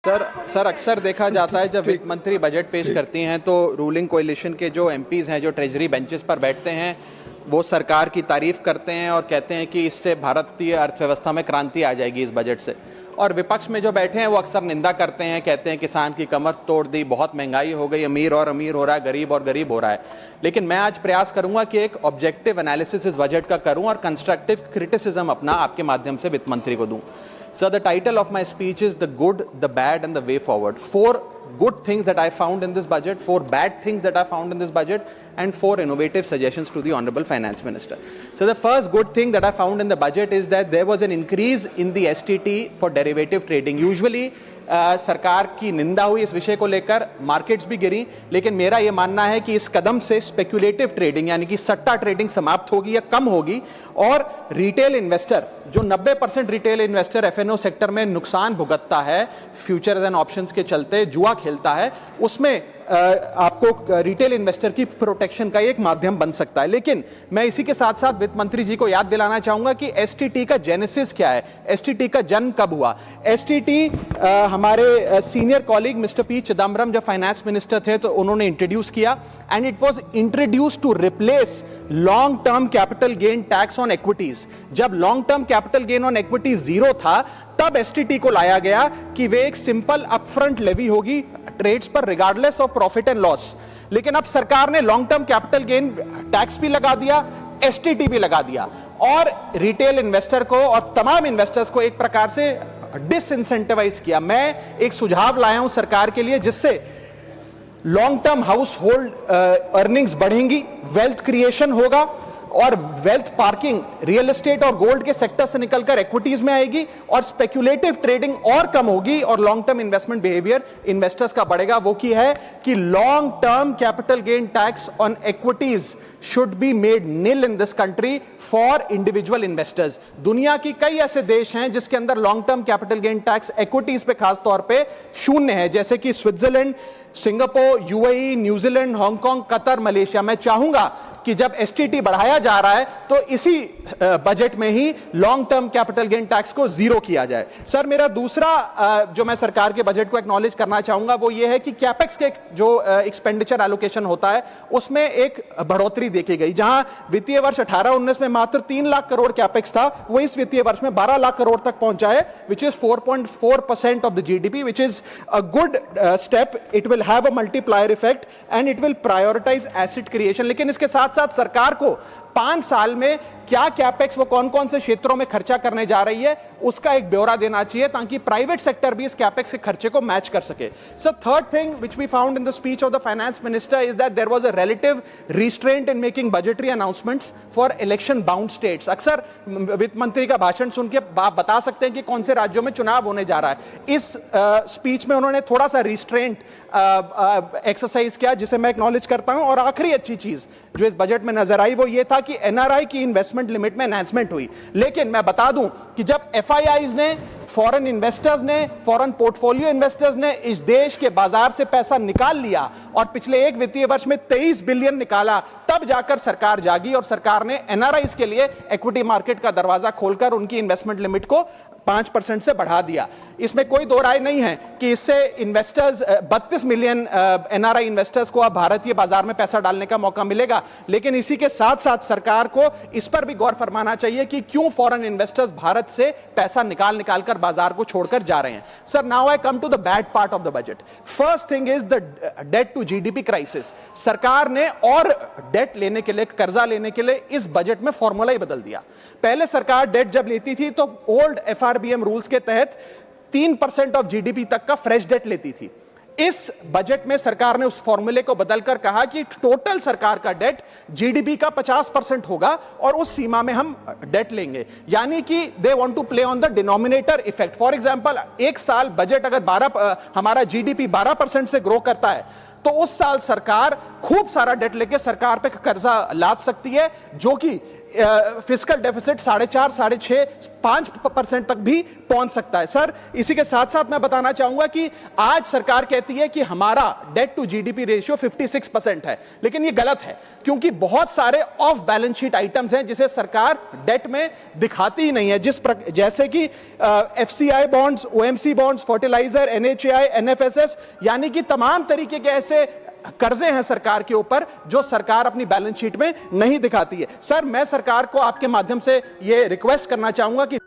Sir अक्सर देखा जाता है जब वित्त मंत्री बजट पेश करती हैं तो रूलिंग कोalition के जो एमपीज हैं जो ट्रेजरी बेंचेस पर बैठते हैं वो सरकार की तारीफ करते हैं और कहते हैं कि इससे भारतीय अर्थव्यवस्था में क्रांति आ जाएगी इस बजट से, और विपक्ष में जो बैठे हैं वो अक्सर निंदा करते हैं, कहते हैं किसान की कमर तोड़ दी, बहुत महंगाई हो गई, अमीर और अमीर हो रहा है, गरीब और गरीब हो रहा है। लेकिन मैं आज प्रयास करूंगा कि एक ऑब्जेक्टिव एनालिसिस इस बजट का करूं और कंस्ट्रक्टिव क्रिटिसिज्म अपना आपके माध्यम से वित्त मंत्री को दूं। So the title of my speech is The Good, the Bad and the Way Forward. 4 good things that I found in this budget, 4 bad things that I found in this budget, and 4 innovative suggestions to the Honorable Finance Minister. So the first good thing that I found in the budget is that there was an increase in the STT for derivative trading. Usually सरकार की निंदा हुई इस विषय को लेकर, markets भी गिरी, लेकिन मेरा यह मानना है कि इस कदम से स्पेक्युलेटिव ट्रेडिंग यानी कि सट्टा ट्रेडिंग समाप्त होगी या कम होगी, और रिटेल इन्वेस्टर जो 90% रिटेल इन्वेस्टर एफएनओ सेक्टर में नुकसान भुगतता है, फ्यूचर्स एंड ऑप्शंस के चलते जुआ खेलता है, उसमें आपको रिटेल इन्वेस्टर की प्रोटेक्शन का एक माध्यम बन सकता है। लेकिन मैं इसी के साथ साथ वित्त मंत्री जी को याद दिलाना चाहूंगा कि एसटीटी का जेनेसिस क्या है, एसटीटी का जन्म कब हुआ। एसटीटी हमारे senior colleague mister P Chidambaram जब फाइनेंस मिनिस्टर थे तो उन्होंने इंट्रोड्यूस किया, and it was introduce to replace long term capital gain tax on equities. जब long term capital gain on equity zero था तब एसटीटी को लाया गया कि वे एक सिंपल अपफ्रंट लेवी होगी ट्रेड्स पर regardless of profit and loss. लेकिन अब सरकार ने long term capital gain tax भी लगा दिया, एसटीटी भी लगा दिया, और रिटेल इन्वेस्टर को और तमाम इन्वेस्टर्स को एक प्रकार से डिसइंसेंटिवाइज किया। मैं एक सुझाव लाया हूं सरकार के लिए जिससे long term house hold earnings बढ़ेंगी, वेल्थ क्रिएशन होगा, और वेल्थ पार्किंग रियल एस्टेट और गोल्ड के सेक्टर से निकलकर इक्विटीज में आएगी, और स्पेक्युलेटिव ट्रेडिंग और कम होगी, और long term investment behaviour investors का बढ़ेगा। वो की है कि long term capital gain tax on equities should be made nil in this country for individual investors. दुनिया की कई ऐसे देश हैं जिसके अंदर long term capital gain tax equities पे खास तौर पे शून्य है, जैसे कि Switzerland, Singapore, UAE, New Zealand, Hong Kong, Qatar, Malaysia. मैं चाहूंगा कि जब एसटीटी बढ़ाया जा रहा है तो इसी बजट में ही long term capital gain tax को जीरो किया जाए। सर मेरा दूसरा जो मैं सरकार के बजट को एक्नॉलेज करना चाहूंगा वो ये है कि कैपेक्स के जो एक्सपेंडिचर एलोकेशन होता है उसमें एक बढ़ोतरी देखी गई। जहां वित्तीय वर्ष 18-19 में मात्र 3 लाख करोड़ कैपेक्स था, वो इस वित्तीय वर्ष में 12 लाख करोड़ तक पहुंचा है, which is 4.4% of the GDP, which is a good step. It will have a multiplier effect and it will prioritise asset creation. लेकिन इसके साथ साथ सरकार को 5 साल में क्या कैपेक्स वो कौन कौन से क्षेत्रों में खर्चा करने जा रही है उसका एक ब्यौरा देना चाहिए ताकि प्राइवेट सेक्टर भी इस कैपेक्स के खर्चे को मैच कर सके। So third thing which we found in the speech of the finance minister is that there was a relative restraint in making budgetary announcements for election bound states. अक्सर वित्त मंत्री का भाषण सुन के आप बता सकते हैं कि कौन से राज्यों में चुनाव होने जा रहा है। इस स्पीच में उन्होंने थोड़ा सा रिस्ट्रेंट एक्सरसाइज किया जिसे मैं एक्नॉलेज करता हूं। और आखिरी अच्छी चीज जो इस बजट में नजर आई वो ये था कि एनआरआई की इन्वेस्टमेंट लिमिट में एनहांसमेंट हुई। लेकिन मैं बता दूं कि जब एफआईआईज ने, फॉरेन इन्वेस्टर्स ने, फॉरेन पोर्टफोलियो इन्वेस्टर्स ने इस देश के बाजार से पैसा निकाल लिया और पिछले एक वित्तीय वर्ष में 23 बिलियन निकाला, तब जाकर सरकार जागी और सरकार ने एनआरआईज के लिए इक्विटी मार्केट का दरवाजा खोलकर उनकी इन्वेस्टमेंट लिमिट को 5% से बढ़ा दिया। इसमें कोई दो राय नहीं है कि इससे इन्वेस्टर्स 32 मिलियन एनआरआई इन्वेस्टर्स को अब भारतीय बाजार में पैसा डालने का मौका मिलेगा। लेकिन इसी के साथ साथ सरकार को इस पर भी गौर फरमाना चाहिए कि क्यों फॉरेन इन्वेस्टर्स भारत से पैसा निकाल कर बाजार को छोड़कर जा रहे हैं। Sir now I come to the bad part of the budget. First thing is the debt to GDP crisis. सरकार ने और डेट लेने के लिए, कर्जा लेने के लिए इस बजट में फॉर्मूला ही बदल दिया। पहले सरकार डेट जब लेती थी तो ओल्ड एफआरबीएम रूल्स के तहत 3% ऑफ जीडीपी तक का फ्रेश डेट लेती थी। इस बजट में सरकार ने उस फॉर्मूले को बदलकर कहा कि टोटल सरकार का डेट जीडीपी का 50% होगा और उस सीमा में हम डेट लेंगे। यानी कि they want to play on the denominator effect. For example एक साल बजट अगर हमारा जीडीपी 12% से ग्रो करता है तो उस साल सरकार खूब सारा डेट लेके सरकार पे कर्जा लाद सकती है, जो कि फिस्कल डेफिसिट 4.5, 6.5, 5% तक भी पहुंच सकता है। सर, इसी के साथ साथ मैं बताना चाहूंगा कि आज सरकार कहती है कि हमारा डेट टू जीडीपी रेशियो 56% है, लेकिन ये गलत है, क्योंकि बहुत सारे ऑफ बैलेंस शीट आइटम्स हैं जिसे सरकार डेट में दिखाती ही नहीं है, जैसे कि FCI bonds, OMC bonds, fertilizer, NHAI, NFSS, यानी कि तमाम तरीके के ऐसे कर्जे हैं सरकार के ऊपर जो सरकार अपनी बैलेंस शीट में नहीं दिखाती है। सर, मैं सरकार को आपके माध्यम से यह रिक्वेस्ट करना चाहूंगा कि